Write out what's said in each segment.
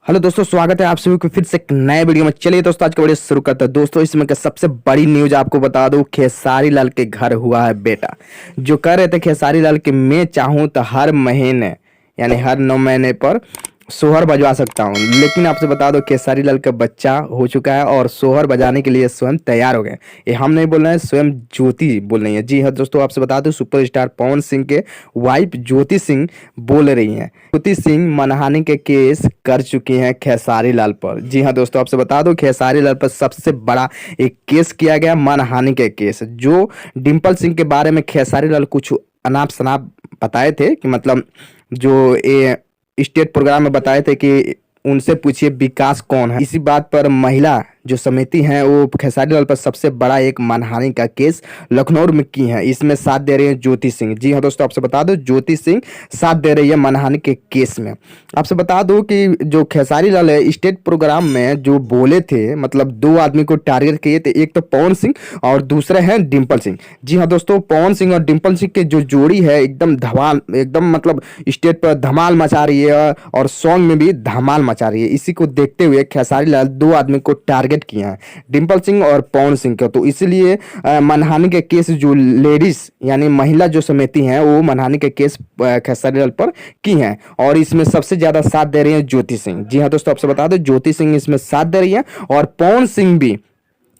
Hello दोस्तों, स्वागत है आप सभी को फिर से एक नए वीडियो में। चलिए दोस्तों, आज का वीडियो शुरू करते हैं। दोस्तों, इसमें का सबसे बड़ी न्यूज आपको बता दूं, खेसारी लाल के घर हुआ है बेटा। जो कह रहे थे खेसारी लाल कि मैं चाहूं तो हर महीने यानी हर 9 महीने पर सोहर बजवा सकता हूं, लेकिन आपसे बता दो खेसारी लाल का बच्चा हो चुका है और सोहर बजाने के लिए स्वयं तैयार हो गए। ये हम नहीं बोल रहे हैं, स्वयं ज्योति बोल रही है। जी हाँ दोस्तों, आपसे बता दो सुपरस्टार पवन सिंह के वाइफ ज्योति सिंह बोल रही हैं। ज्योति सिंह मानहानि के केस कर चुकी हैं खेसारी लाल पर। जी हाँ दोस्तों, आपसे बता दो खेसारी लाल पर सबसे बड़ा एक केस किया गया, मानहानि के केस। जो डिम्पल सिंह के बारे में खेसारी लाल कुछ अनाप शनाप बताए थे कि मतलब जो ये स्टेट प्रोग्राम में बताए थे कि उनसे पूछिए विकास कौन है। इसी बात पर महिला जो समिति है वो खेसारी लाल पर सबसे बड़ा एक मानहानि का केस लखनऊ में की है। इसमें साथ दे रही है ज्योति सिंह। जी हाँ दोस्तों, आपसे बता दो ज्योति सिंह साथ दे रही है मानहानि के केस में। आपसे बता दो कि जो खेसारी लाल है स्टेट प्रोग्राम में जो बोले थे, मतलब दो आदमी को टारगेट किए थे, एक तो पवन सिंह और दूसरे हैं डिम्पल सिंह। जी हाँ दोस्तों, पवन सिंह और डिम्पल सिंह के जो जोड़ी है एकदम धमाल, एकदम मतलब स्टेट पर धमाल मचा रही है और सॉन्ग में भी धमाल मचा रही है। इसी को देखते हुए खेसारी लाल दो आदमी को टारगेट किया है, डिम्पल सिंह और पवन सिंह को। तो इसलिए मानहानि के केस जो लेडीज यानी महिला जो समिति है वो मानहानि के केस खेसारी लाल पर की है और इसमें सबसे ज्यादा साथ दे रही है ज्योति सिंह। जी हाँ दोस्तों, आपसे बता दो ज्योति सिंह इसमें साथ दे रही है और पवन सिंह भी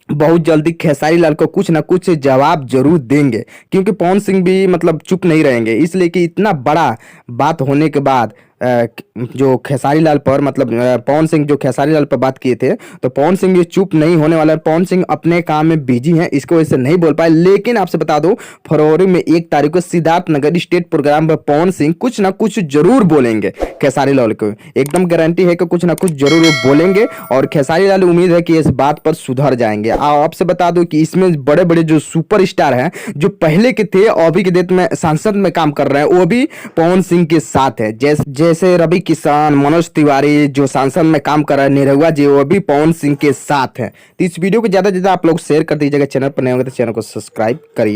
बहुत जल्दी खेसारी लाल को कुछ ना कुछ जवाब जरूर देंगे, क्योंकि पवन सिंह भी मतलब चुप नहीं रहेंगे। इसलिए कि इतना बड़ा बात होने के बाद जो खेसारी लाल पर मतलब पवन सिंह जो खेसारी लाल पर बात किए थे, तो पवन सिंह भी चुप नहीं होने वाला है। पवन सिंह अपने काम में बिजी हैं, इसको वजह से नहीं बोल पाए। लेकिन आपसे बता दो फरवरी में 1 तारीख को सिद्धार्थ नगर स्टेट प्रोग्राम पर पवन सिंह कुछ ना कुछ जरूर बोलेंगे खेसारी लाल को। एकदम गारंटी है कि कुछ ना कुछ जरूर वो बोलेंगे और खेसारी लाल उम्मीद है कि इस बात पर सुधर जाएंगे। आपसे बता दो कि इसमें बड़े बड़े जो सुपर स्टार हैं जो पहले के थे और अभी के डेट में सांसद में काम कर रहे हैं, वो भी पवन सिंह के साथ है। जैसे रवि किशन, मनोज तिवारी जो सांसद में काम कर रहे हैं, निरहुआ जी, वो भी पवन सिंह के साथ है। तो इस वीडियो को ज्यादा से ज्यादा आप लोग शेयर कर दीजिएगा। चैनल पर नए होंगे तो चैनल को सब्सक्राइब करिए।